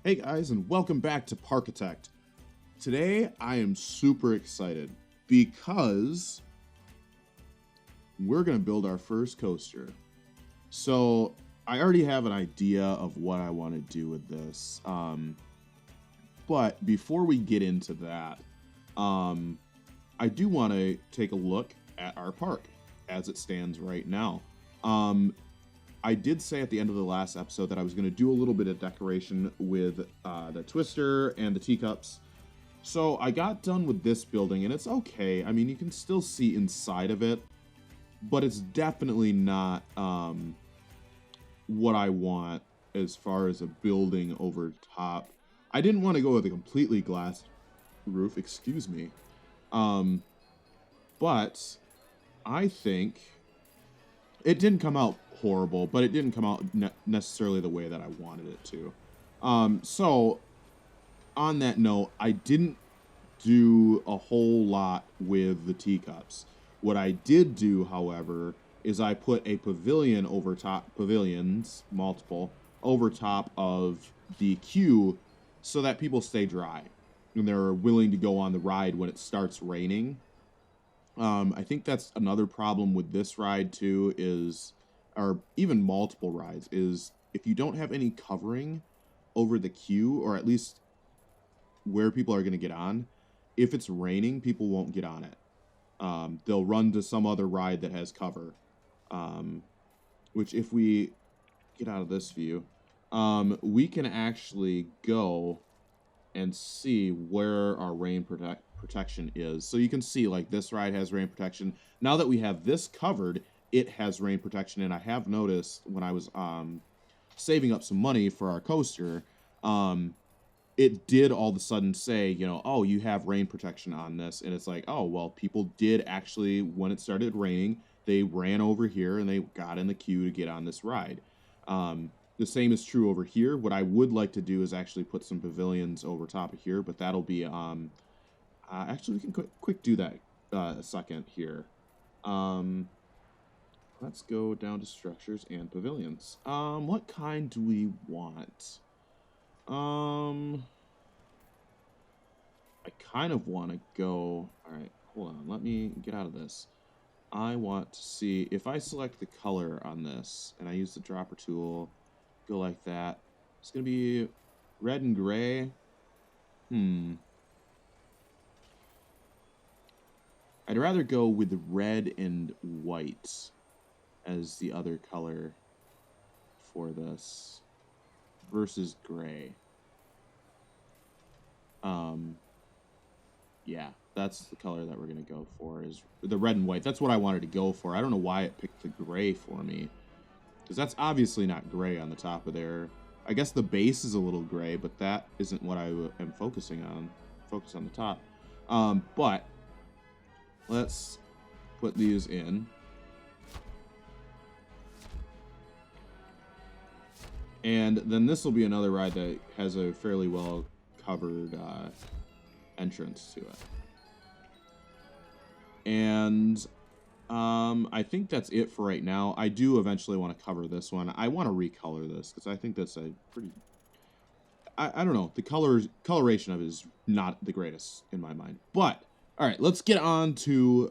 Hey guys, and welcome back to Parkitect. Today I am super excited because we're going to build our first coaster. So I already have an idea of what I want to do with this. But before we get into that, I do want to take a look at our park as it stands right now. I did say at the end of the last episode that I was going to do a little bit of decoration with the twister and the teacups. So I got done with this building, and it's okay. I mean, you can still see inside of it, but it's definitely not what I want as far as a building over top. I didn't want to go with a completely glass roof, excuse me. But I think it didn't come out horrible, but it didn't come out necessarily the way that I wanted it to. So on that note, I didn't do a whole lot with the teacups. What I did do, however, is I put a pavilion over top, pavilions, multiple, over top of the queue so that people stay dry and they're willing to go on the ride when it starts raining. I think that's another problem with this ride too is, or even multiple rides, is if you don't have any covering over the queue, or at least where people are going to get on, if it's raining, people won't get on it. They'll run to some other ride that has cover, which if we get out of this view, we can actually go and see where our rain protection is. So you can see, like, this ride has rain protection. Now that we have this covered, it has rain protection. And I have noticed when I was saving up some money for our coaster, it did all of a sudden say, you know, oh, you have rain protection on this. And it's like, oh, well, people did actually, when it started raining, they ran over here and they got in the queue to get on this ride. The same is true over here. What I would like to do is actually put some pavilions over top of here, but that'll be, actually, we can quick do that a second here. Let's go down to structures and pavilions. What kind do we want? I kind of want to go, all right, hold on, let me get out of this. I want to see if I select the color on this and I use the dropper tool, go like that. It's going to be red and gray. I'd rather go with red and white as the other color for this versus gray. Yeah, that's the color that we're going to go for, is the red and white. That's what I wanted to go for. I don't know why it picked the gray for me, because that's obviously not gray on the top of there. I guess the base is a little gray, but that isn't what I am focusing on. Focus on the top. But let's put these in. And then this will be another ride that has a fairly well covered entrance to it. And I think that's it for right now. I do eventually want to cover this one. I want to recolor this because I think that's a pretty... I don't know. The coloration of it is not the greatest in my mind. But, all right, let's get on to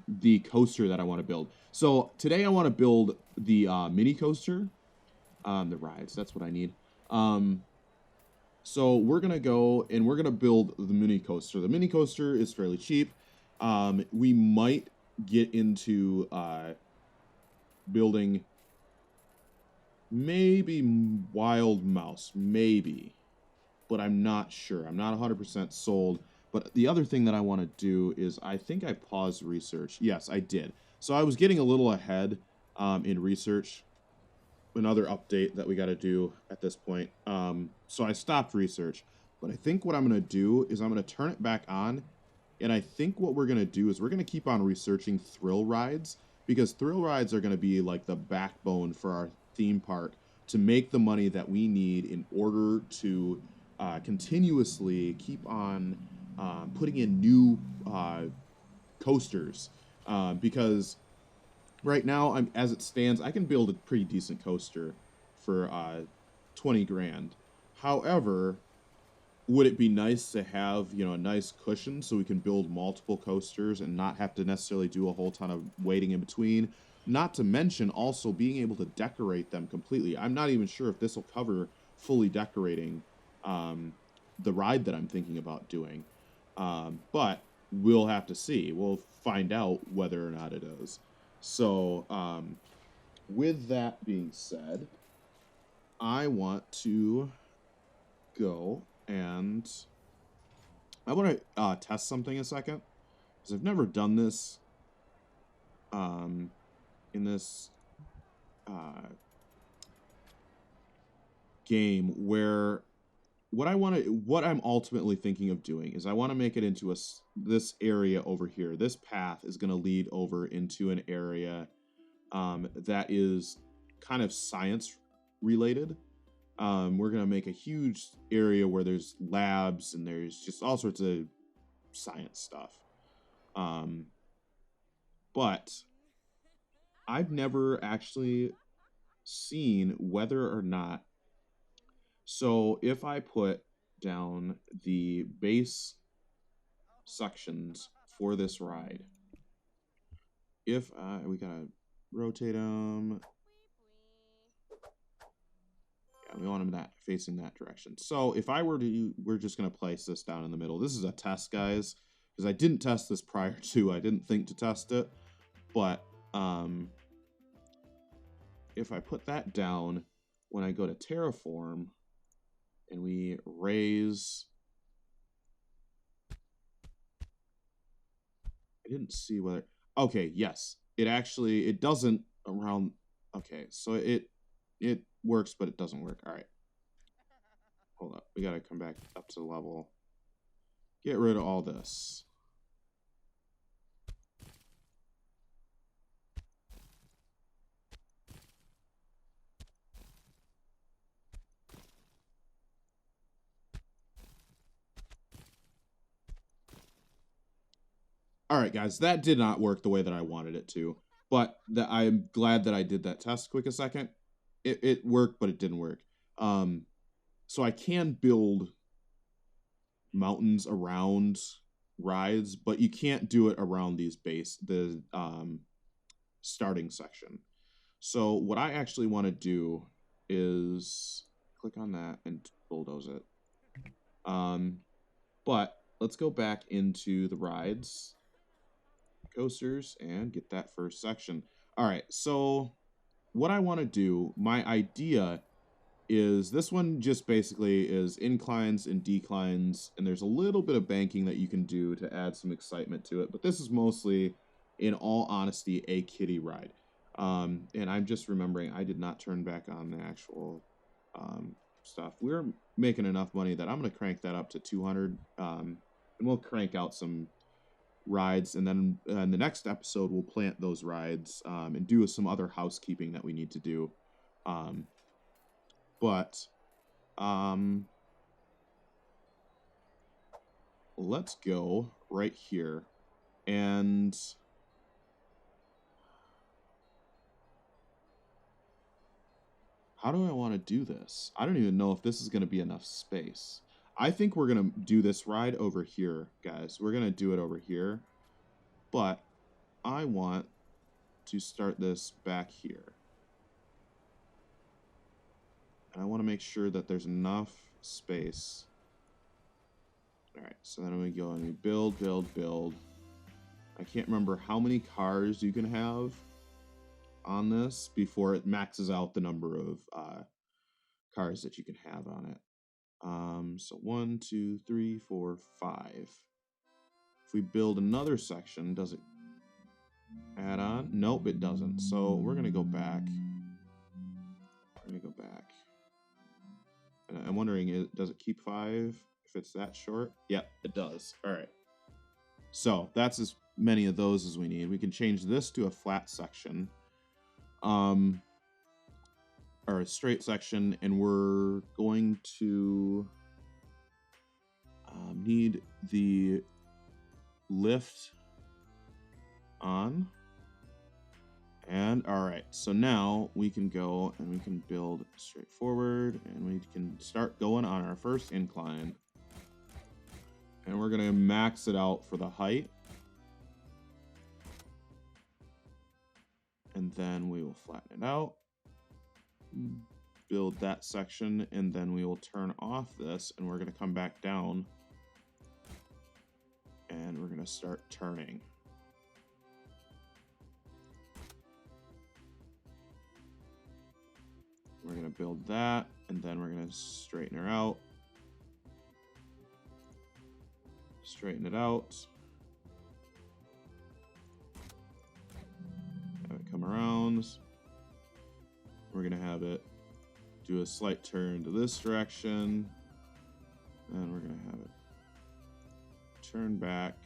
the coaster that I want to build. So today I want to build the mini coaster. The rides, that's what I need. So we're going to go and we're going to build the mini coaster. The mini coaster is fairly cheap. We might get into building maybe Wild Mouse, maybe, but I'm not sure. I'm not 100% sold. But the other thing that I want to do is I think I paused research. Yes, I did. So I was getting a little ahead in research. Another update that we got to do at this point. So I stopped research, but I think what I'm going to do is I'm going to turn it back on. And I think what we're going to do is we're going to keep on researching thrill rides, because thrill rides are going to be like the backbone for our theme park to make the money that we need in order to continuously keep on putting in new coasters. Because right now, as it stands, I can build a pretty decent coaster for 20 grand. However, would it be nice to have, you know, a nice cushion so we can build multiple coasters and not have to necessarily do a whole ton of waiting in between? Not to mention also being able to decorate them completely. I'm not even sure if this will cover fully decorating the ride that I'm thinking about doing. But we'll have to see. We'll find out whether or not it is. So, with that being said, I want to go and I want to test something a second because I've never done this in this game where what I'm ultimately thinking of doing is I want to make it into this area over here. This path is going to lead over into an area that is kind of science related. We're going to make a huge area where there's labs and there's just all sorts of science stuff. But I've never actually seen whether or not. So if I put down the base sections for this ride, if we gotta rotate them, yeah, we want them that facing that direction. So if I were to, we're just gonna place this down in the middle. This is a test, guys, because I didn't test this prior to. I didn't think to test it, but if I put that down, when I go to terraform and we raise, I didn't see whether, okay, yes, it doesn't around, okay, so it works, but it doesn't work. All right, hold up, we gotta come back up to the level, get rid of all this. All right, guys, that did not work the way that I wanted it to, but I'm glad that I did that test quick a second. It worked, but it didn't work. So I can build mountains around rides, but you can't do it around the starting section. So what I actually want to do is click on that and bulldoze it. But let's go back into the rides, coasters, and get that first section. All right, so what I want to do, my idea is this one just basically is inclines and declines, and there's a little bit of banking that you can do to add some excitement to it, but this is mostly, in all honesty, a kiddie ride. And I'm just remembering I did not turn back on the actual stuff. We're making enough money that I'm going to crank that up to 200, and we'll crank out some rides, and then in the next episode we'll plant those rides and do some other housekeeping that we need to do. But let's go right here. And how do I want to do this? I don't even know if this is going to be enough space. I think we're going to do this ride over here, guys. We're going to do it over here. But I want to start this back here. And I want to make sure that there's enough space. All right, so then we go and we build, build, build. I can't remember how many cars you can have on this before it maxes out the number of cars that you can have on it. So 1, 2, 3, 4, 5. If we build another section, does it add on? Nope, it doesn't. So we're gonna go back. We're gonna go back. And I'm wondering, does it keep 5 if it's that short? Yep, it does. All right. So that's as many of those as we need. We can change this to a flat section. Or a straight section, and we're going to need the lift on. And all right, so now we can go and we can build straight forward and we can start going on our first incline. And we're gonna max it out for the height. And then we will flatten it out, build that section, and then we will turn off this and we're gonna come back down and we're gonna start turning. We're going to build that, and then we're going to straighten her out. Straighten it out. Have it come around. We're going to have it do a slight turn to this direction. And we're going to have it turn back.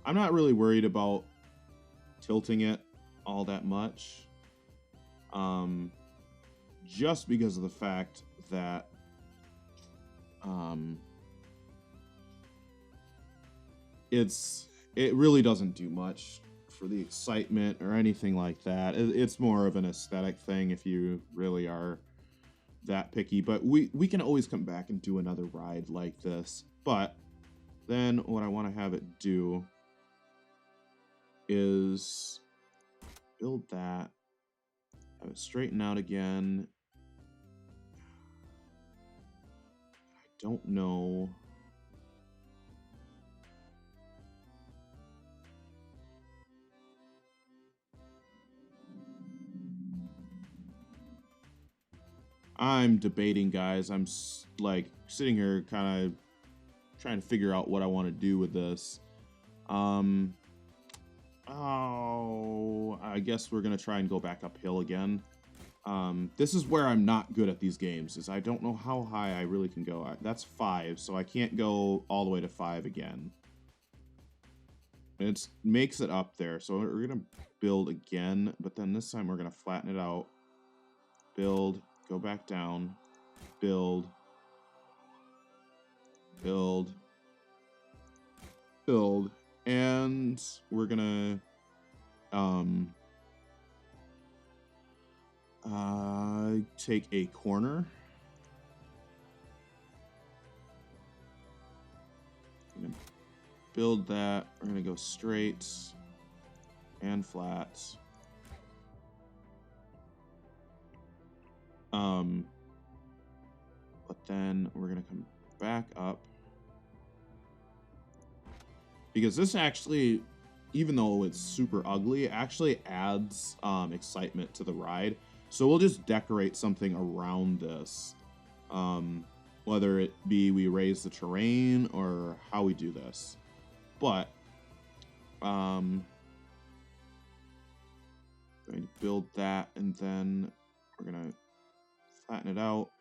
I'm not really worried about tilting it all that much. Just because of the fact that it really doesn't do much for the excitement or anything like that. It's more of an aesthetic thing if you really are that picky. But we can always come back and do another ride like this. But then what I want to have it do is build that, have it straighten out again. Don't know. I'm debating, guys. I'm like sitting here kind of trying to figure out what I want to do with this. Oh, I guess we're going to try and go back uphill again. This is where I'm not good at these games, is I don't know how high I really can go. That's 5, so I can't go all the way to 5 again. It makes it up there, so we're going to build again, but then this time we're going to flatten it out. Build, go back down, build, build, build, and we're going to take a corner. I'm gonna build that. We're gonna go straight and flat. But then we're gonna come back up because this actually, even though it's super ugly, it actually adds excitement to the ride. So we'll just decorate something around this, whether it be we raise the terrain or how we do this. But going to build that, and then we're going to flatten it out.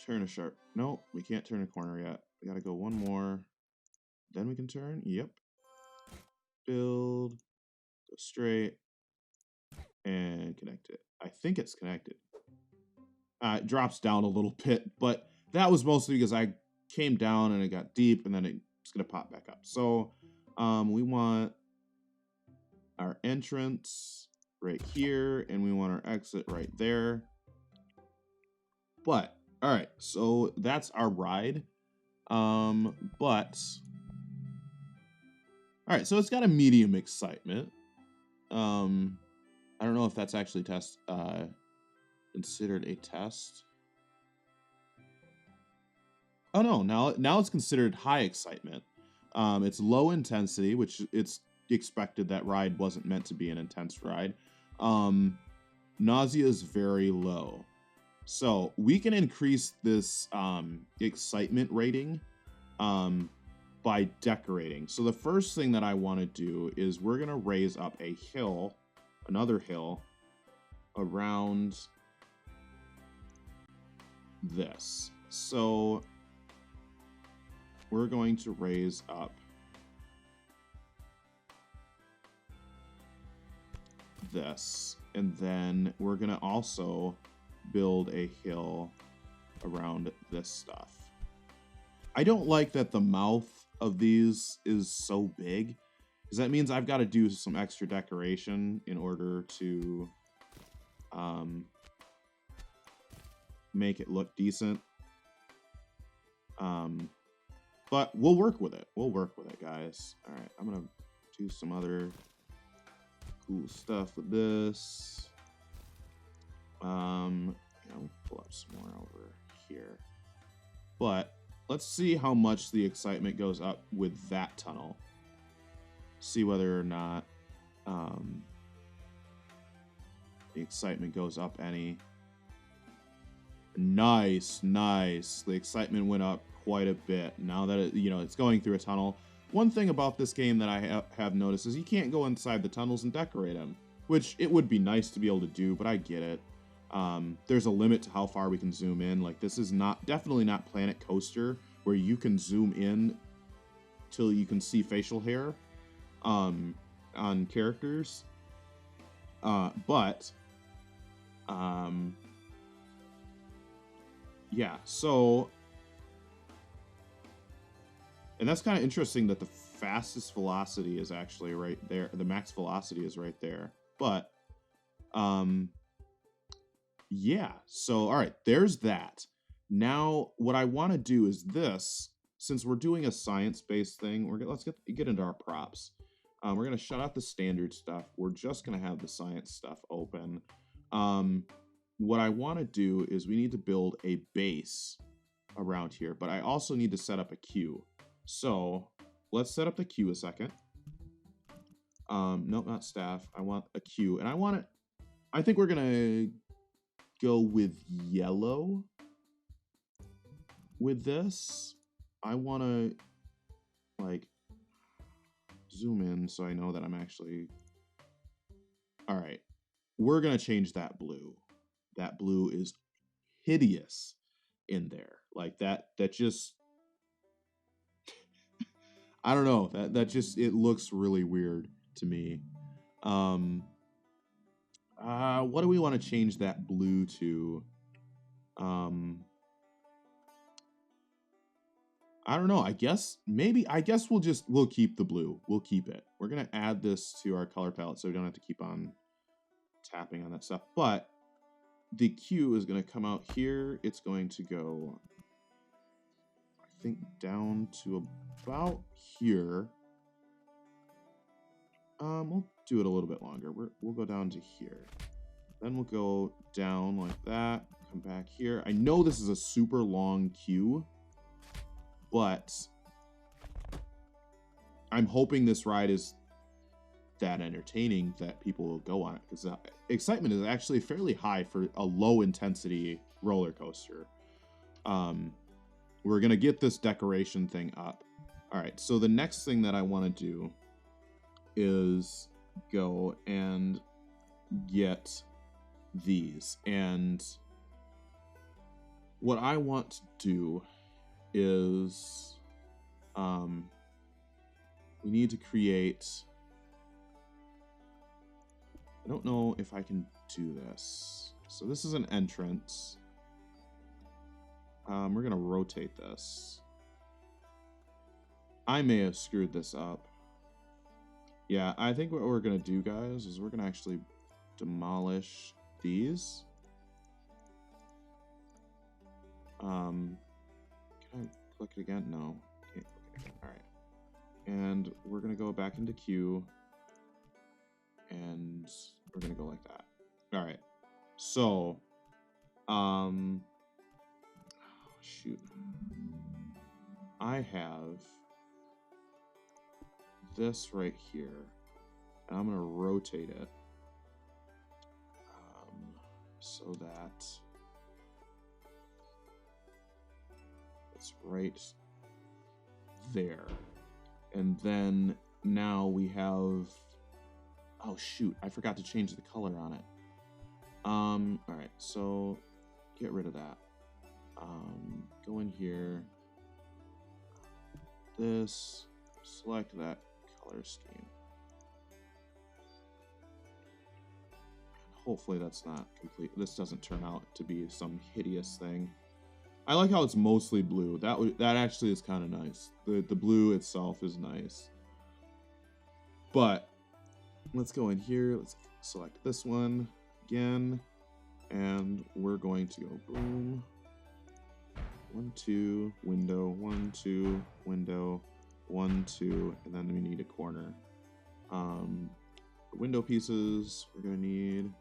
Turn a sharp. No, we can't turn a corner yet. We got to go one more. Then we can turn. Yep. Build. Go straight and connect it. I think it's connected. It drops down a little bit, but that was mostly because I came down and it got deep, and then it's gonna pop back up. So we want our entrance right here, and we want our exit right there. But all right, so that's our ride. But all right, so it's got a medium excitement. I don't know if that's actually considered a test. Oh no, now it's considered high excitement. It's low intensity, which it's expected. That ride wasn't meant to be an intense ride. Nausea is very low. So we can increase this excitement rating by decorating. So the first thing that I want to do is we're going to raise up a hill, another hill, around this. So we're going to raise up this, and then we're going to also build a hill around this stuff. I don't like that the mouth of these is so big, Because that means I've got to do some extra decoration in order to make it look decent. But we'll work with it. We'll work with it, guys. All right, I'm going to do some other cool stuff with this. We'll pull up some more over here. But let's see how much the excitement goes up with that tunnel. See whether or not the excitement goes up any. Nice, nice. The excitement went up quite a bit now that it's going through a tunnel. One thing about this game that I have noticed is you can't go inside the tunnels and decorate them, which it would be nice to be able to do, but I get it. There's a limit to how far we can zoom in. Like, this is definitely not Planet Coaster, where you can zoom in till you can see facial hair on characters. Yeah, so, and that's kind of interesting that the fastest velocity is actually right there. The max velocity is right there. But, yeah, so, all right, there's that. Now, what I want to do is this. Since we're doing a science-based thing, let's get into our props. We're going to shut out the standard stuff. We're just going to have the science stuff open. What I want to do is we need to build a base around here, but I also need to set up a queue. So let's set up the queue a second. Nope, not staff. I want a queue, and I think we're going to go with yellow with this. I want to, like, zoom in so I know that I'm actually... All right. We're going to change that blue. That blue is hideous in there. Like, that just... I don't know. That just... It looks really weird to me. What do we want to change that blue to? I don't know. I guess we'll keep the blue. We'll keep it. We're going to add this to our color palette so we don't have to keep on tapping on that stuff. But the queue is going to come out here. It's going to go, I think, down to about here. We'll do it a little bit longer. We'll go down to here. Then we'll go down like that. Come back here. I know this is a super long queue, but I'm hoping this ride is that entertaining that people will go on it, because the excitement is actually fairly high for a low intensity roller coaster. We're gonna get this decoration thing up. All right, so the next thing that I want to do is go and get these, and what I want to do is we need to create, I don't know if I can do this. So this is an entrance. We're gonna rotate this. I may have screwed this up. Yeah, I think what we're gonna do, guys, is we're gonna actually demolish these. Can I click it again? No, can't click it again. All right, and we're gonna go back into queue, and we're gonna go like that. All right, so, shoot, I have this right here, and I'm gonna rotate it so that it's right there. And then now we have, oh shoot, I forgot to change the color on it. All right, so get rid of that. Go in here, this, select that color scheme. Hopefully that's not complete. This doesn't turn out to be some hideous thing. I like how it's mostly blue. That actually is kind of nice. The blue itself is nice. But let's go in here. Let's select this one again. And we're going to go boom. 1, 2, window, 1, 2, window, 1, 2, and then we need a corner. Window pieces, we're going to need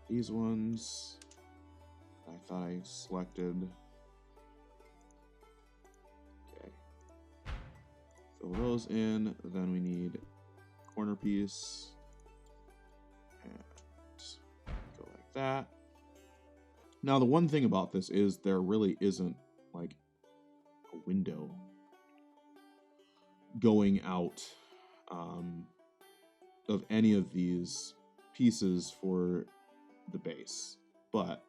these ones. I thought I selected. Okay. Fill those in. Then we need corner piece. And go like that. Now, the one thing about this is there really isn't like a window going out of any of these pieces for the base. But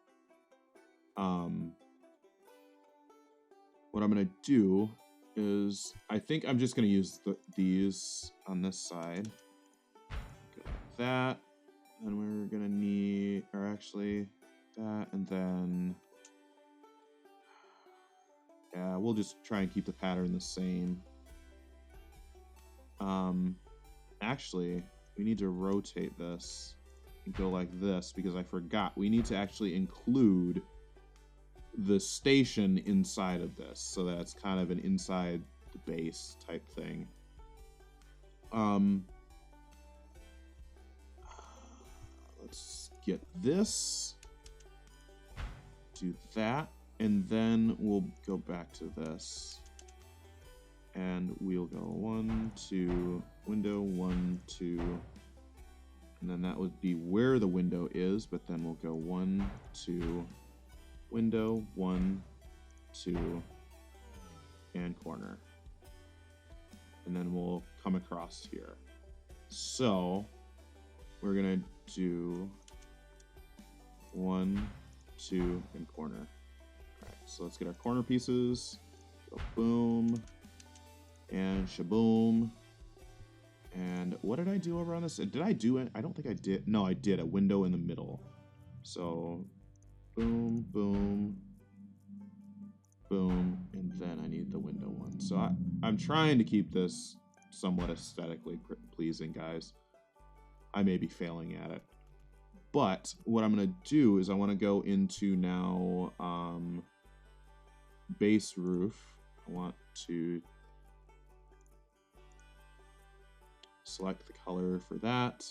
what I'm going to do is I think I'm just going to use these on this side. Go like that. And we're going to need, or actually that, and then yeah, we'll just try and keep the pattern the same. Actually, we need to rotate this and go like this because I forgot. We need to actually include the station inside of this so that it's kind of an inside the base type thing. Let's get this, do that, and then we'll go back to this. And we'll go 1, 2, window, 1, 2, and then that would be where the window is, but then we'll go 1, 2, window, 1, 2, and corner. And then we'll come across here. So we're gonna do 1, 2, and corner. All right, so let's get our corner pieces. Go boom. And shaboom. And what did I do over on this? Did I do it? I don't think I did. No, I did a window in the middle. So boom, boom, boom, and then I need the window one. So I'm trying to keep this somewhat aesthetically pleasing, guys. I may be failing at it. But what I'm going to do is I want to go into now base roof. I want to select the color for that,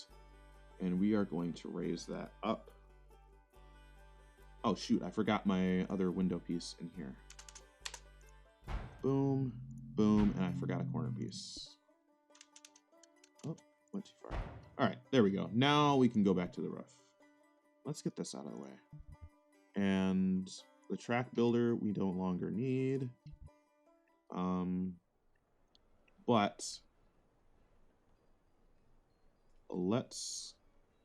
and we are going to raise that up. Oh shoot, I forgot my other window piece in here. Boom, boom, and I forgot a corner piece. Oh, went too far. All right, there we go. Now we can go back to the roof. Let's get this out of the way. And the track builder we no longer need. But let's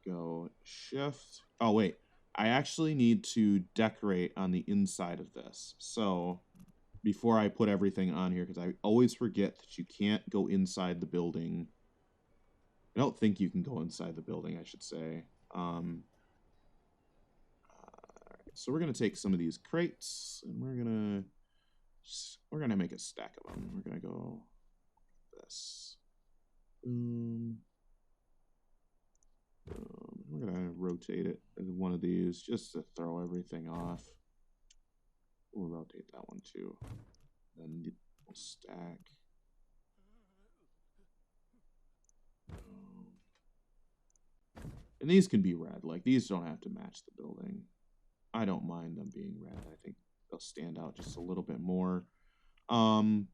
go shift. Oh, wait. I actually need to decorate on the inside of this. So before I put everything on here, because I always forget that you can't go inside the building. I don't think you can go inside the building, I should say. So we're going to take some of these crates, and we're going to make a stack of them. We're going to go this. Boom. We're going to rotate it as one of these just to throw everything off. We'll rotate that one too. Then we'll stack. And these can be red. Like, these don't have to match the building. I don't mind them being red. I think they'll stand out just a little bit more. And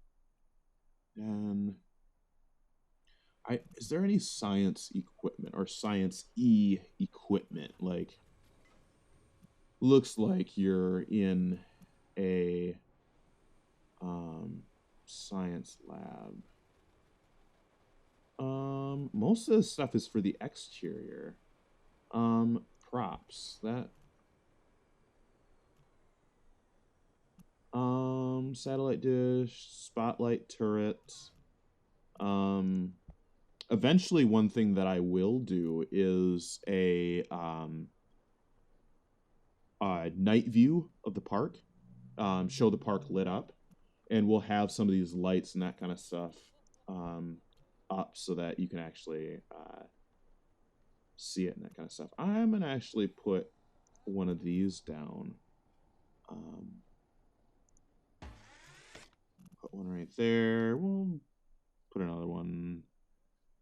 is there any science equipment or science-y equipment? Like, looks like you're in a science lab. Most of this stuff is for the exterior. Props. That satellite dish, spotlight turret. Eventually one thing that I will do is a night view of the park. Show the park lit up, and we'll have some of these lights and that kind of stuff on up so that you can actually see it and that kind of stuff. I'm going to actually put one of these down. Put one right there. We'll put another one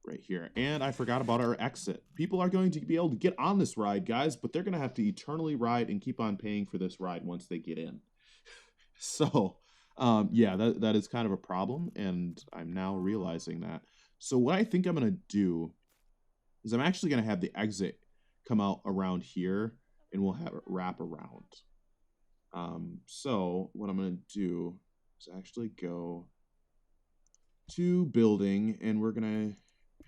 right here. And I forgot about our exit. People are going to be able to get on this ride, guys, but they're going to have to eternally ride and keep on paying for this ride once they get in. So, yeah, that is kind of a problem, and I'm now realizing that. So what I think I'm going to do is I'm actually going to have the exit come out around here, and we'll have it wrap around. So what I'm going to do is actually go to building, and we're going to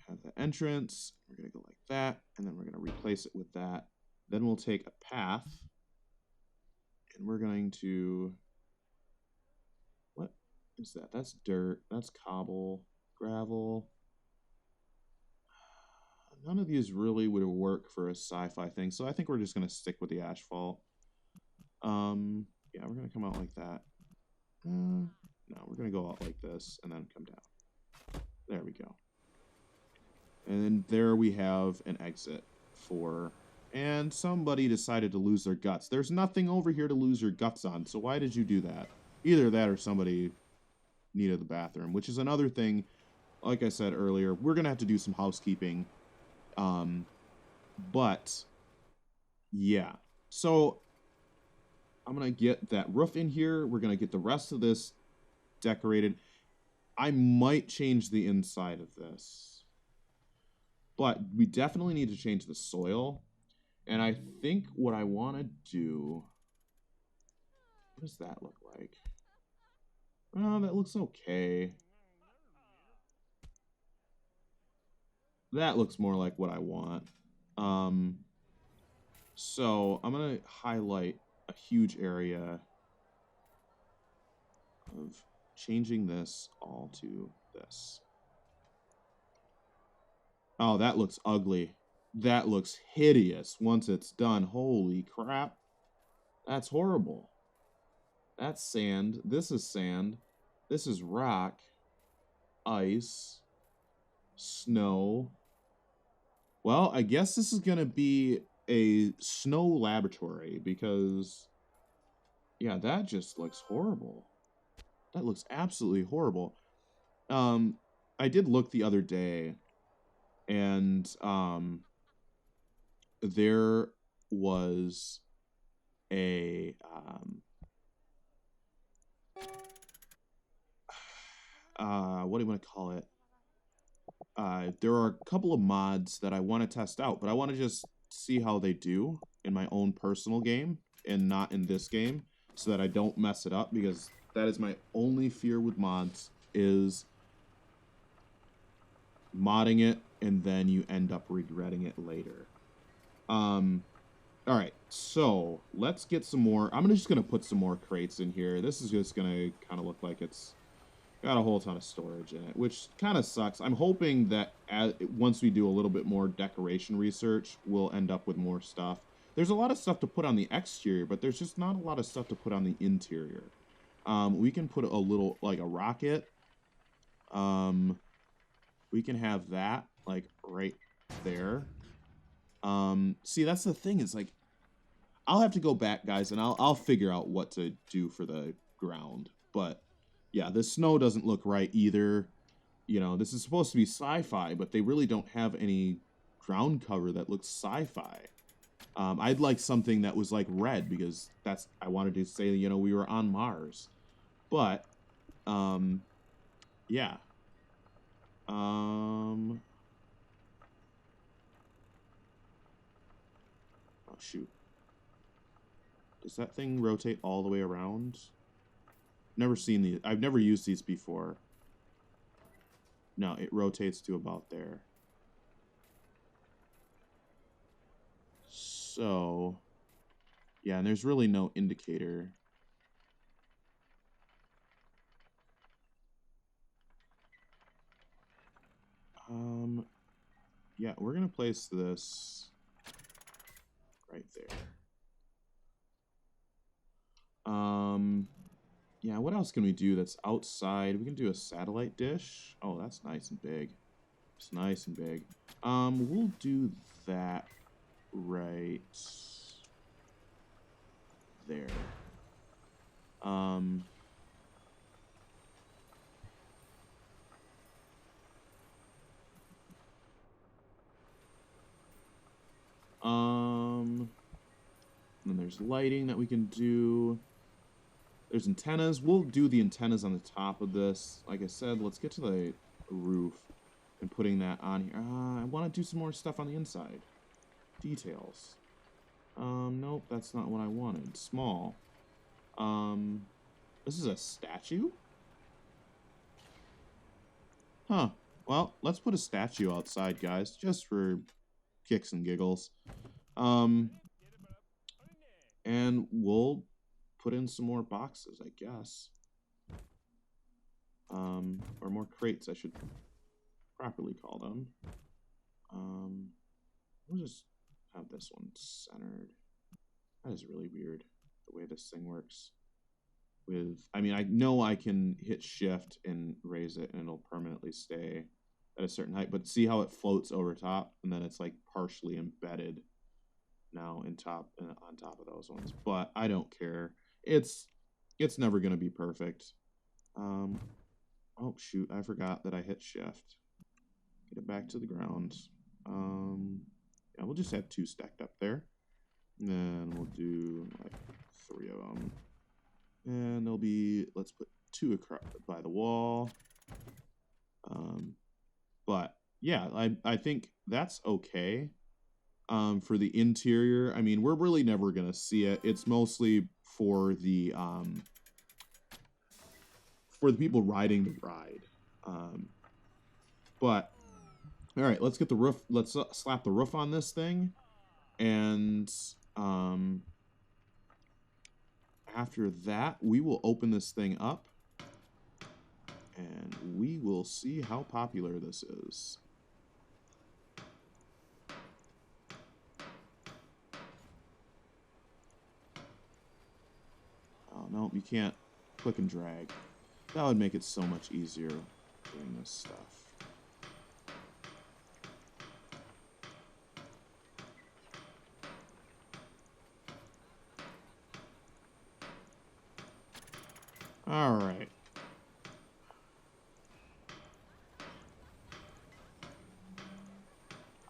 have the entrance. We're going to go like that, and then we're going to replace it with that. Then we'll take a path, and we're going to... What is that? That's dirt. That's cobble, gravel. None of these really would work for a sci-fi thing, so I think we're just going to stick with the asphalt. Yeah, we're going to come out like that. No, we're going to go out like this and then come down. There we go. And then there we have an exit for... And somebody decided to lose their guts. There's nothing over here to lose your guts on, so why did you do that? Either that or somebody needed the bathroom, which is another thing. Like I said earlier, we're going to have to do some housekeeping. But, yeah. So, I'm going to get that roof in here. We're going to get the rest of this decorated. I might change the inside of this. But we definitely need to change the soil. And I think what I want to do... What does that look like? Oh, that looks okay. That looks more like what I want. So I'm going to highlight a huge area of changing this all to this. Oh, that looks ugly. That looks hideous once it's done. Holy crap. That's horrible. That's sand. This is sand. This is rock. Ice. Snow. Well, I guess this is going to be a snow laboratory because, yeah, that just looks horrible. That looks absolutely horrible. I did look the other day, and there was a what do you want to call it? There are a couple of mods that I want to test out, but I want to just see how they do in my own personal game and not in this game, so that I don't mess it up, because that is my only fear with mods, is modding it and then you end up regretting it later. All right, so let's get some more. I'm just gonna put some more crates in here. This is just gonna kind of look like it's got a whole ton of storage in it, which kind of sucks. I'm hoping that once we do a little bit more decoration research, we'll end up with more stuff. There's a lot of stuff to put on the exterior, but there's just not a lot of stuff to put on the interior. We can put a little, like a rocket. We can have that, like, right there. See, that's the thing, is, like, I'll have to go back, guys, and I'll figure out what to do for the ground. But, yeah, the snow doesn't look right either. You know, this is supposed to be sci-fi, but they really don't have any ground cover that looks sci-fi. I'd like something that was, like, red, because that's... I wanted to say, you know, we were on Mars. But, yeah. Oh, shoot. Does that thing rotate all the way around? Never seen these. I've never used these before. No, it rotates to about there. So, yeah, and there's really no indicator. Yeah, we're gonna place this right there. Yeah, what else can we do that's outside? We can do a satellite dish. Oh, that's nice and big. It's nice and big. We'll do that right there. And there's lighting that we can do. There's antennas. We'll do the antennas on the top of this. Like I said, let's get to the roof and putting that on here. I want to do some more stuff on the inside. Details. Nope, that's not what I wanted. Small. This is a statue? Huh. Well, let's put a statue outside, guys, just for kicks and giggles. And we'll put in some more boxes, I guess. Or more crates, I should properly call them. We'll just have this one centered. That is really weird, the way this thing works. I mean, I know I can hit shift and raise it and it'll permanently stay at a certain height, but see how it floats over top and then it's like partially embedded now on top of those ones. But I don't care. It's never going to be perfect. Oh shoot, I forgot that I hit shift. Get it back to the ground. Yeah, we'll just have 2 stacked up there. And then we'll do like 3 of them. And there'll be, let's put 2 across by the wall. But yeah, I think that's okay. For the interior, I mean, we're really never gonna see it. It's mostly for the people riding the ride. But all right, let's get the roof. Let's slap the roof on this thing, and after that, we will open this thing up, and we will see how popular this is. Oh, no, you can't click and drag. That would make it so much easier doing this stuff. All right.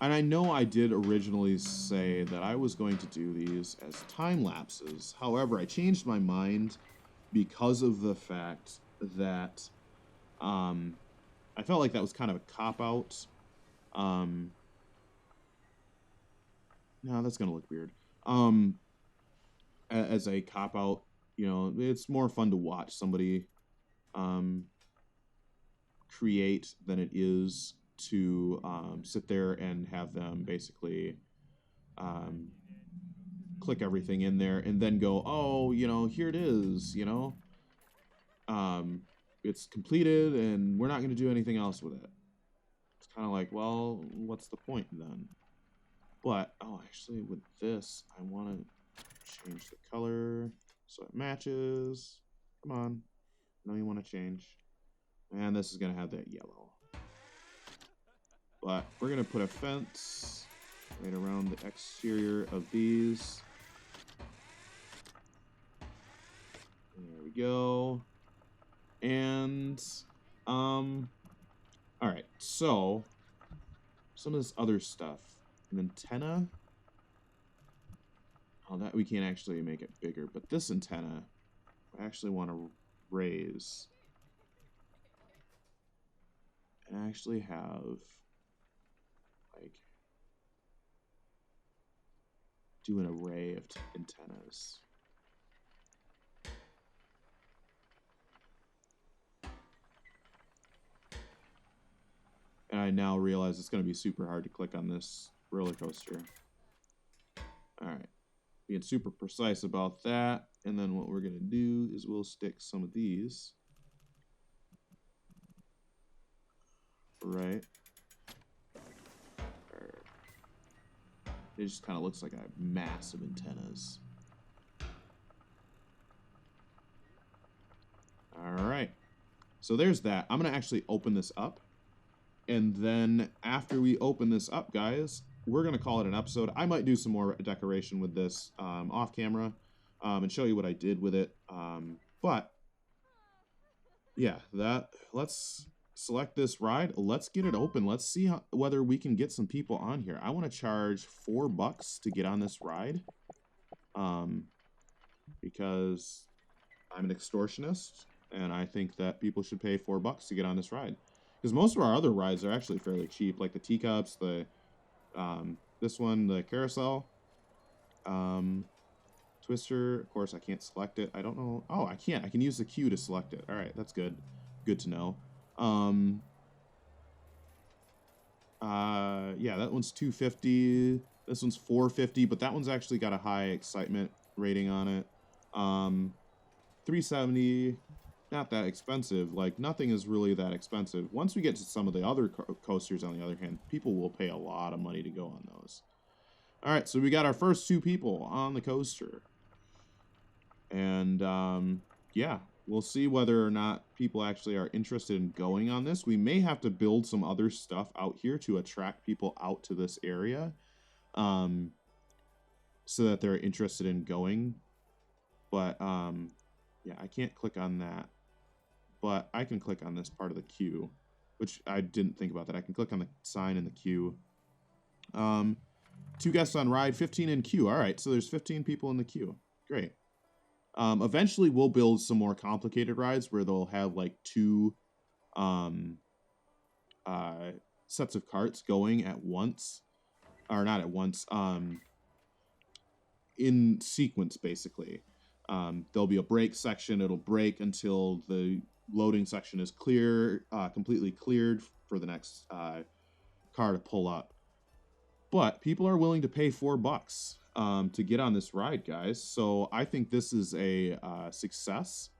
And I know I did originally say that I was going to do these as time lapses. However, I changed my mind because of the fact that I felt like that was kind of a cop-out. No, that's going to look weird. As a cop-out, you know, it's more fun to watch somebody create than it is to sit there and have them basically click everything in there and then go, oh, you know, here it is, you know. It's completed and we're not going to do anything else with it. It's kind of like, well, what's the point then? But, oh, actually with this, I want to change the color so it matches. Come on. No, you want to change. And this is going to have that yellow. But we're going to put a fence right around the exterior of these. There we go. And, all right, so some of this other stuff. An antenna. Oh, that we can't actually make it bigger, but this antenna, I actually want to raise and actually have like do an array of antennas. And I now realize it's going to be super hard to click on this roller coaster. All right, being super precise about that. And then what we're going to do is we'll stick some of these right. It just kind of looks like a mass of antennas. All right, so there's that. I'm going to actually open this up. And then after we open this up, guys, we're going to call it an episode. I might do some more decoration with this off camera and show you what I did with it. But yeah, let's select this ride. Let's get it open. Let's see whether we can get some people on here. I want to charge $4 to get on this ride because I'm an extortionist, and I think that people should pay $4 to get on this ride. Because most of our other rides are actually fairly cheap, like the teacups, the this one, the carousel, Twister. Of course, I can't select it. I don't know. Oh, I can't. I can use the queue to select it. All right, that's good. Good to know. Yeah, that one's $250. This one's $450, but that one's actually got a high excitement rating on it. $370. Not that expensive. Like, nothing is really that expensive. Once we get to some of the other coasters, on the other hand, people will pay a lot of money to go on those. All right, so we got our first 2 people on the coaster. And, yeah, we'll see whether or not people actually are interested in going on this. We may have to build some other stuff out here to attract people out to this area so that they're interested in going. But, yeah, I can't click on that. But I can click on this part of the queue, which I didn't think about that. I can click on the sign in the queue. 2 guests on ride, 15 in queue. All right, so there's 15 people in the queue. Great. Eventually, we'll build some more complicated rides where they'll have like 2 sets of carts going at once. Or not at once. In sequence, basically. There'll be a brake section. It'll brake until the loading section is clear, completely cleared for the next car to pull up. But people are willing to pay $4 to get on this ride, guys. So I think this is a success.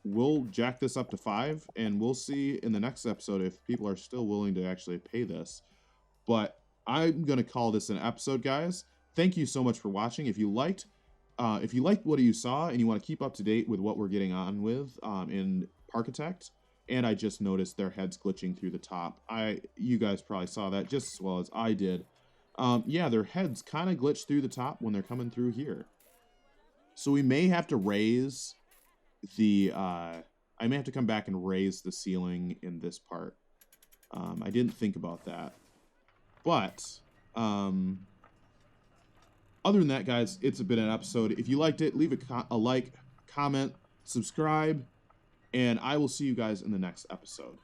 We'll jack this up to 5, and we'll see in the next episode if people are still willing to actually pay this. But I'm going to call this an episode, guys. Thank you so much for watching. If you liked what you saw and you want to keep up to date with what we're getting on with in Parkitect, and I just noticed their heads glitching through the top. You guys probably saw that just as well as I did. Yeah, their heads kind of glitch through the top when they're coming through here. So we may have to raise the... I may have to come back and raise the ceiling in this part. I didn't think about that. But... other than that, guys, it's been an episode. If you liked it, leave a like, comment, subscribe, and I will see you guys in the next episode.